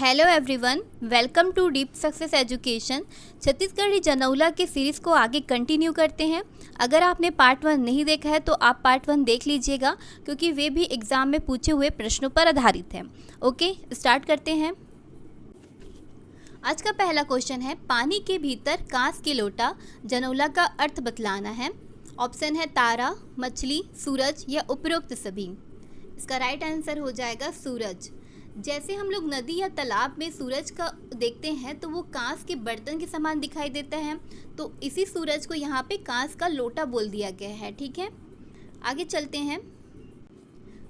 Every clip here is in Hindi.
Hello everyone, welcome to deep success education. Chhattisgarhi जनौला के सीरीज़ को आगे कंटिन्यू करते हैं। अगर आपने पार्ट 1 नहीं देखा है तो आप पार्ट 1 देख लीजिएगा, क्योंकि वे भी एग्ज़ाम में पूछे हुए प्रश्नों पर आधारित है। ओके, स्टार्ट करते हैं। आज का पहला क्वेश्चन है, पानी के भीतर कांस की लोटा, जनौला का अर्थ बतलाना है। ऑप्शन है तारा, मछली, सूरज या उपरोक्त सभी। इसका राइट आंसर हो जाएगा सूरज। जैसे हम लोग नदी या तालाब में सूरज का देखते हैं तो वो कांस के बर्तन के समान दिखाई देता है, तो इसी सूरज को यहाँ पे कांस का लोटा बोल दिया गया है। ठीक है, आगे चलते हैं।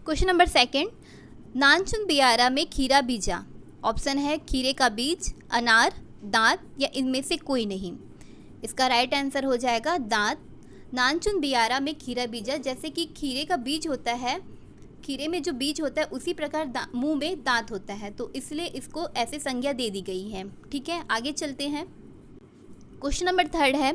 क्वेश्चन नंबर 2, नानचुन बियारा में खीरा बीजा। ऑप्शन है खीरे का बीज, अनार, दांत या इनमें से कोई नहीं। इसका राइट आंसर हो जाएगा दांत। नानचुन बियारा में खीरा बीजा, जैसे कि खीरे का बीज होता है, खीरे में जो बीज होता है उसी प्रकार मुंह में दांत होता है, तो इसलिए इसको ऐसे संज्ञा दे दी गई है। ठीक है, आगे चलते हैं। क्वेश्चन नंबर 3 है,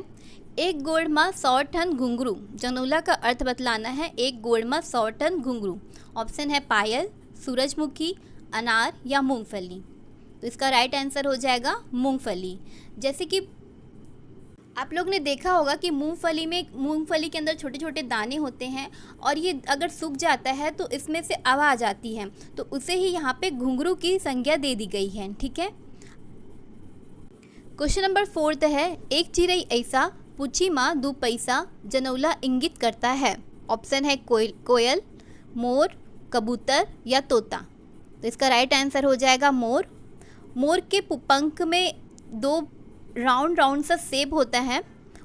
एक गोड़ में 100 टन घुंघरू। जनौला का अर्थ बतलाना है। एक गोड़ में 100 टन घुंघरू। ऑप्शन है पायल, सूरजमुखी, अनार या मूंगफली। तो इसका राइट आंसर हो जाएगा मूंगफली। जैसे कि आप लोग ने देखा होगा कि मूंगफली के अंदर छोटे छोटे दाने होते हैं, और ये अगर सूख जाता है तो इसमें से आवाज़ आती है, तो उसे ही यहाँ पे घुंघरू की संज्ञा दे दी गई है। ठीक है। क्वेश्चन नंबर 4 है, एक चिड़ै ऐसा, पूछी माँ 2 पैसा, जनौला इंगित करता है। ऑप्शन है कोयल, मोर, कबूतर या तोता। तो इसका राइट आंसर हो जाएगा मोर। मोर के पंख में 2 राउंड सा शेप होता है,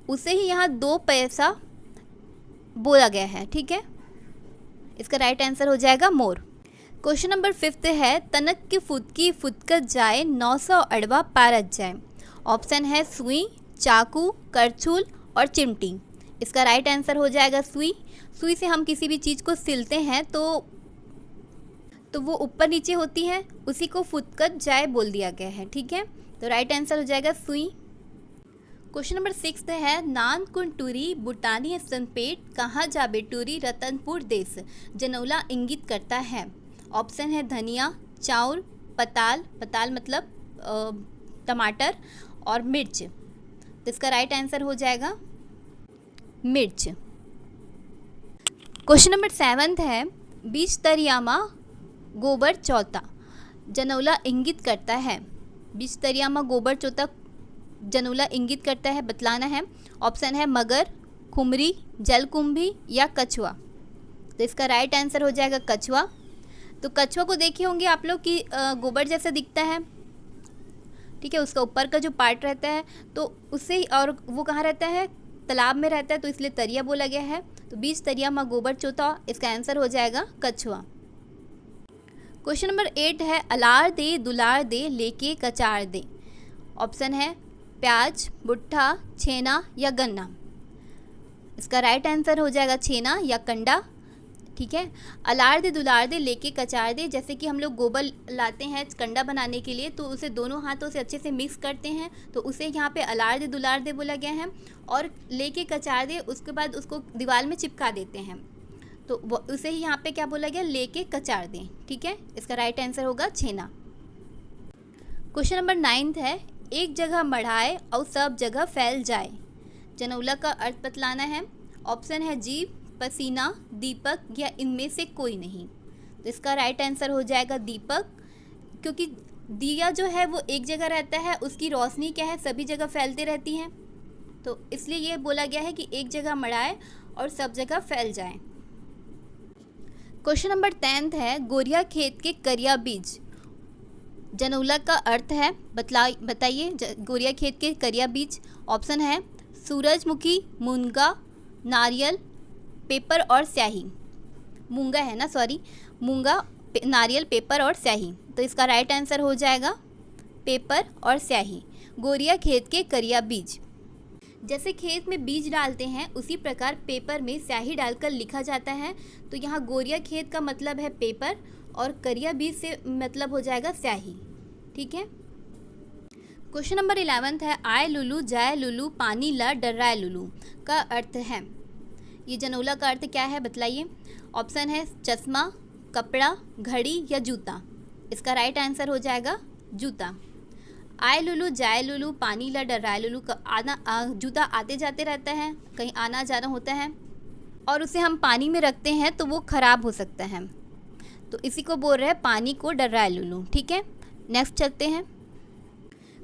उसे ही यहाँ 2 पैसा बोला गया है। ठीक है, इसका राइट आंसर हो जाएगा मोर। क्वेश्चन नंबर 5 है, तनक की फुदकत जाए, 900 अड़वा पारत जाए। ऑप्शन है सुई, चाकू, करछुल और चिमटी। इसका राइट आंसर हो जाएगा सुई। सुई से हम किसी भी चीज़ को सिलते हैं तो वो ऊपर नीचे होती है, उसी को फुदकत जाए बोल दिया गया है। ठीक है, तो राइट आंसर हो जाएगा सुई। क्वेश्चन नंबर 6 है, नान कुंटूरी बुटानी सनपेट, कहाँ जाबे टूरी, रतनपुर देश। जनौला इंगित करता है। ऑप्शन है धनिया, चाउर, पताल मतलब टमाटर और मिर्च। तो इसका राइट आंसर हो जाएगा मिर्च। क्वेश्चन नंबर 7 है, बीच तरियामा गोबर चौथा, जनौला इंगित करता है। बीच तरियामा गोबर चौथा जनौला इंगित करता है, बतलाना है। ऑप्शन है मगर, खुमरी, जलकुंभी या कछुआ। तो इसका राइट आंसर हो जाएगा कछुआ। तो कछुआ को देखे होंगे आप लोग कि गोबर जैसा दिखता है। ठीक है, उसका ऊपर का जो पार्ट रहता है तो उससे, और वो कहाँ रहता है, तालाब में रहता है, तो इसलिए तरिया बोला गया है। तो बीच तरियामा गोबर चौथा, इसका आंसर हो जाएगा कछुआ। क्वेश्चन नंबर 8 है, अलार दे दुलार दे, लेके कचार दे। ऑप्शन है प्याज, भुट्टा, छेना या गन्ना। इसका राइट आंसर हो जाएगा छेना या कंडा। ठीक है, अलार दे दुलार दे, लेके कचार दे, जैसे कि हम लोग गोबर लाते हैं कंडा बनाने के लिए, तो उसे दोनों हाथों से अच्छे से मिक्स करते हैं, तो उसे यहाँ पे अलार दे दुलार दे बोला गया है। और लेके कचार दे, उसके बाद उसको दीवार में चिपका देते हैं, तो उसे ही यहाँ पे क्या बोला गया, लेके कचार दें। ठीक है, इसका राइट आंसर होगा छेना। क्वेश्चन नंबर 9 है, एक जगह मढ़ाए और सब जगह फैल जाए। जनौला का अर्थ बतलाना है। ऑप्शन है जीभ, पसीना, दीपक या इनमें से कोई नहीं। तो इसका राइट आंसर हो जाएगा दीपक, क्योंकि दिया जो है वो एक जगह रहता है, उसकी रोशनी क्या है, सभी जगह फैलती रहती है, तो इसलिए ये बोला गया है कि एक जगह मढ़ाए और सब जगह फैल जाए। क्वेश्चन नंबर 10 है, गोरिया खेत के करिया बीज। जनौला का अर्थ है, बताइए गोरिया खेत के करिया बीज। ऑप्शन है सूरजमुखी, मूंगा, नारियल, पेपर और स्याही। मूंगा है ना, सॉरी, मूंगा, नारियल, पेपर और स्याही। तो इसका राइट आंसर हो जाएगा पेपर और स्याही। गोरिया खेत के करिया बीज, जैसे खेत में बीज डालते हैं उसी प्रकार पेपर में स्याही डालकर लिखा जाता है। तो यहाँ गोरिया खेत का मतलब है पेपर, और करिया बीज से मतलब हो जाएगा स्याही। ठीक है। क्वेश्चन नंबर 11 है, आए लुलू जाए लुलू, पानी ला डर्राए लुलू का अर्थ है। ये जनौला का अर्थ क्या है, बतलाइए। ऑप्शन है चश्मा, कपड़ा, घड़ी या जूता। इसका राइट आंसर हो जाएगा जूता। आए लुलू जाए लुलू पानी ला डराए लुलू जूता आते जाते रहता है, कहीं आना जाना होता है और उसे हम पानी में रखते हैं तो वो ख़राब हो सकता है, तो इसी को बोल रहे हैं पानी को डराए लुलू। ठीक है, नेक्स्ट चलते हैं।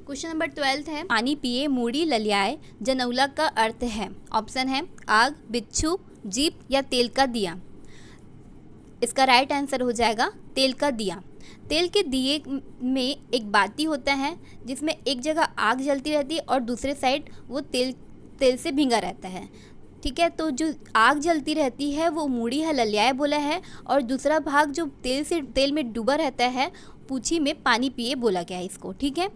क्वेश्चन नंबर 12 है, पानी पिए मूड़ी ललियाए जनौला का अर्थ है। ऑप्शन है आग, बिच्छू, जीप या तेल का दिया। इसका राइट आंसर हो जाएगा तेल का दिया। तेल के दिए में एक बाती होता है जिसमें एक जगह आग जलती रहती है और दूसरे साइड वो तेल से भींगा रहता है। ठीक है, तो जो आग जलती रहती है वो मूड़ी है ललियाए बोला है, और दूसरा भाग जो तेल में डूबा रहता है पूछी में पानी पिए बोला गया है इसको। ठीक है,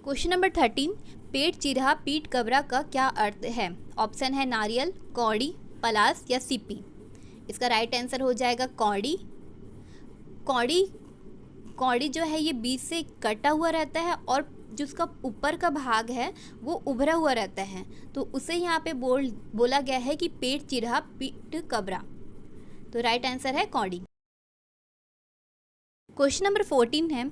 क्वेश्चन नंबर 13, पेट चिरहा पीठ कबरा का क्या अर्थ है। ऑप्शन है नारियल, कौड़ी, पलास या सीपी। इसका राइट आंसर हो जाएगा कौड़ी। कौड़ी जो है ये बीच से कटा हुआ रहता है और जो उसका ऊपर का भाग है वो उभरा हुआ रहता है, तो उसे यहाँ पे बोला गया है कि पेट चिरहा पीठ कबरा, तो राइट आंसर है कौड़ी। क्वेश्चन नंबर 14 है,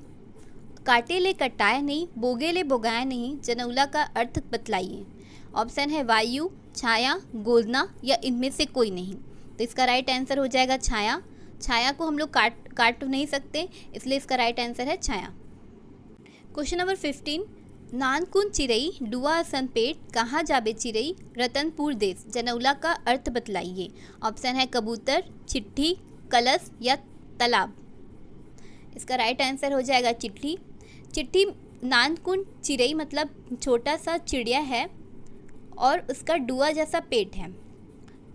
काटे ले कटाए नहीं, बोगे ले बोगाए नहीं, जनौला का अर्थ बतलाइए। ऑप्शन है वायु, छाया, गोदना या इनमें से कोई नहीं। तो इसका राइट आंसर हो जाएगा छाया। छाया को हम लोग काट नहीं सकते, इसलिए इसका राइट आंसर है छाया। क्वेश्चन नंबर 15, नानकुन चिरई डुआ असन पेट, कहाँ जाबे चिरई, रतनपुर देश, जनौला का अर्थ बतलाइए। ऑप्शन है कबूतर, चिट्ठी, कलश या तालाब। इसका राइट आंसर हो जाएगा चिट्ठी। नानकुन चिरई मतलब छोटा सा चिड़िया है और उसका डुआ जैसा पेट है।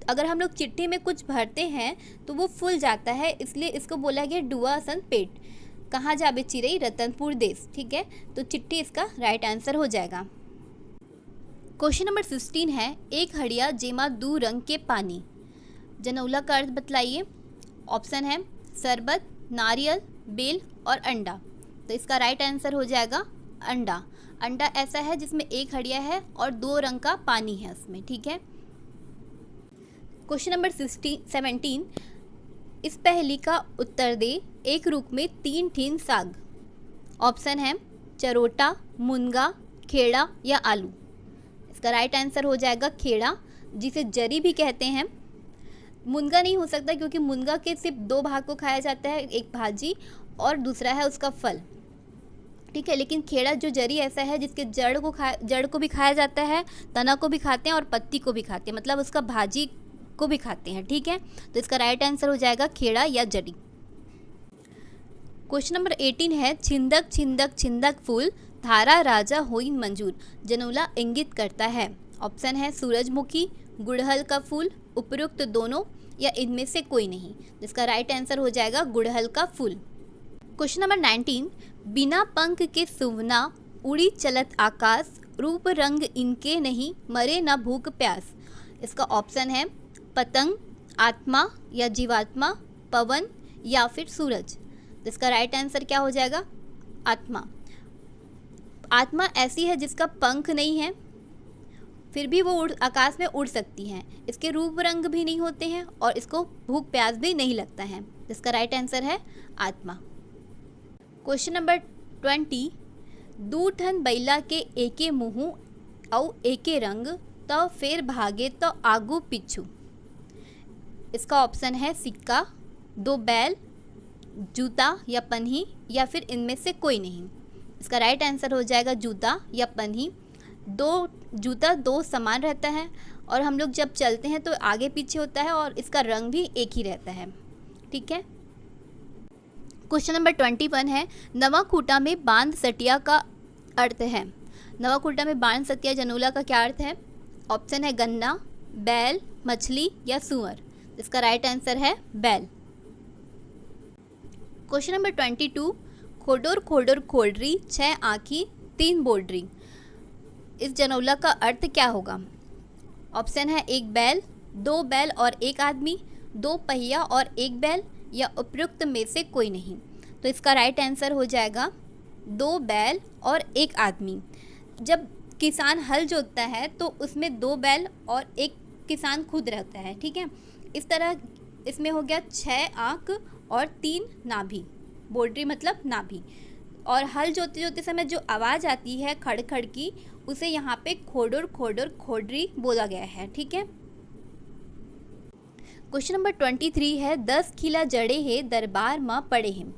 अगर हम लोग चिट्ठी में कुछ भरते हैं तो वो फूल जाता है, इसलिए इसको बोला गया डुआ असन पेट। कहाँ जाबे चिरई, रतनपुर देश। ठीक है, तो चिट्ठी इसका राइट आंसर हो जाएगा। क्वेश्चन नंबर 16 है, एक हड़िया जेमा दू रंग के पानी, जनौला का अर्थ बतलाइए। ऑप्शन है शरबत, नारियल, बेल और अंडा। तो इसका राइट आंसर हो जाएगा अंडा। अंडा ऐसा है जिसमें एक हड़िया है और 2 रंग का पानी है उसमें। ठीक है, क्वेश्चन नंबर 17, इस पहेली का उत्तर दे, एक रुख में 3 ठीन साग। ऑप्शन है चरोटा, मुनगा, खेड़ा या आलू। इसका राइट आंसर हो जाएगा खेड़ा, जिसे जरी भी कहते हैं। मुनगा नहीं हो सकता क्योंकि मुनगा के सिर्फ 2 भाग को खाया जाता है, एक भाजी और दूसरा है उसका फल। ठीक है, लेकिन खेड़ा जो जरी ऐसा है जिसके जड़ को भी खाया जाता है, तना को भी खाते हैं और पत्ती को भी खाते हैं, मतलब उसका भाजी को भी खाते हैं। ठीक है, तो इसका राइट आंसर हो जाएगा खेड़ा या जड़ी। क्वेश्चन नंबर 18 है, छिंदक छिंदक छिंदक फूल, धारा राजा होइन मंजूर, जनौला इंगित करता है। ऑप्शन है सूरजमुखी, गुड़हल का फूल, उपयुक्त दोनों या इनमें से कोई नहीं। जिसका राइट आंसर हो जाएगा गुड़हल का फूल। क्वेश्चन नंबर 19, बिना पंख के सुवना, उड़ी चलत आकाश, रूप रंग इनके नहीं, मरे न भूख प्यास। इसका ऑप्शन है पतंग, आत्मा या जीवात्मा, पवन या फिर सूरज। तो इसका राइट आंसर क्या हो जाएगा आत्मा। आत्मा ऐसी है जिसका पंख नहीं है, फिर भी वो आकाश में उड़ सकती हैं। इसके रूप रंग भी नहीं होते हैं और इसको भूख प्यास भी नहीं लगता है। इसका राइट आंसर है आत्मा। क्वेश्चन नंबर 20, दू ठन बैला के एके मुँह और एके रंग, तो फिर भागे तो आगू पिछू। इसका ऑप्शन है सिक्का, 2 बैल, जूता या पन्ही या फिर इनमें से कोई नहीं। इसका राइट आंसर हो जाएगा जूता या पन्ही। जूता 2 समान रहता है और हम लोग जब चलते हैं तो आगे पीछे होता है और इसका रंग भी एक ही रहता है। ठीक है, क्वेश्चन नंबर 21 है, नवा खूटा में बांध सटिया का अर्थ है। नवा खूटा में बांध सटिया जनौला का क्या अर्थ है। ऑप्शन है गन्ना, बैल, मछली या सुअर। इसका राइट आंसर है बैल। क्वेश्चन नंबर 22, खोडोर खोडोर खोडरी, 6 आँखी 3 बोडरी। इस जनौला का अर्थ क्या होगा। ऑप्शन है 1 बैल, 2 बैल और 1 आदमी, 2 पहिया और 1 बैल या उपयुक्त में से कोई नहीं। तो इसका राइट आंसर हो जाएगा 2 बैल और 1 आदमी। जब किसान हल जोतता है तो उसमें 2 बैल और 1 किसान खुद रहता है। ठीक है, इस तरह इसमें हो गया 6 आँख और 3 नाभि। बोडरी मतलब नाभि। और हल जोते जोते समय जो आवाज़ आती है खड़ खड़ की, उसे यहाँ पे खोडुर खोडुर खोडरी बोला गया है। ठीक है। क्वेश्चन नंबर 23 है 10 खिला जड़े है दरबार माँ पड़े हैं।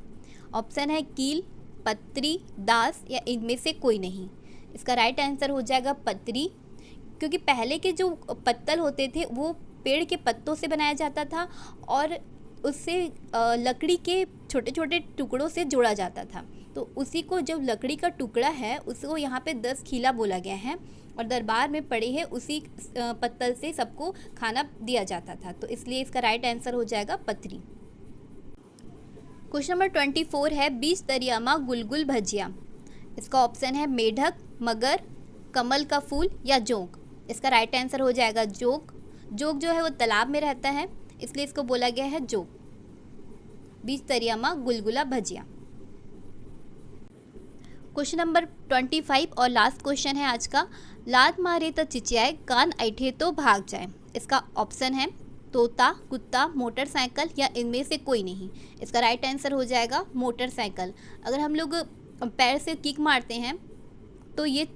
ऑप्शन है कील, पत्री, दास या इनमें से कोई नहीं। इसका राइट आंसर हो जाएगा पत्री, क्योंकि पहले के जो पत्तल होते थे वो पेड़ के पत्तों से बनाया जाता था और उससे लकड़ी के छोटे छोटे टुकड़ों से जोड़ा जाता था। तो उसी को जो लकड़ी का टुकड़ा है उसको यहाँ पे 10 खिला बोला गया है और दरबार में पड़े हैं उसी पत्तल से सबको खाना दिया जाता था। तो इसलिए इसका राइट आंसर हो जाएगा पत्री। क्वेश्चन नंबर 24 है 20 दरियामा गुलगुल भजिया। इसका ऑप्शन है मेढक, मगर, कमल का फूल या जोंक। इसका राइट आंसर हो जाएगा जोंक। जोंक जो है वो तालाब में रहता है, इसलिए इसको बोला गया है जोंक। 20 दरियामा गुलगुला भजिया। क्वेश्चन नंबर 25 और लास्ट क्वेश्चन है आज का। लात मारे तो चिचियाए, कान ऐठे तो भाग जाए। इसका ऑप्शन है तोता, कुत्ता, मोटरसाइकिल या इनमें से कोई नहीं। इसका राइट आंसर हो जाएगा मोटरसाइकिल। अगर हम लोग पैर से किक मारते हैं तो ये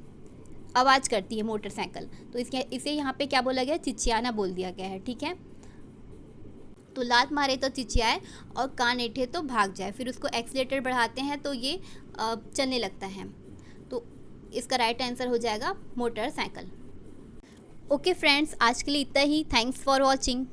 आवाज़ करती है मोटरसाइकिल, तो इसे यहाँ पे क्या बोला गया, चिचियाना बोल दिया गया है। ठीक है। तो लात मारे तो चिचियाए और कान ऐठे तो भाग जाए, फिर उसको एक्सीलेटर बढ़ाते हैं तो ये चलने लगता है। तो इसका राइट आंसर हो जाएगा मोटरसाइकिल। ओके फ्रेंड्स, आज के लिए इतना ही। Thanks for watching.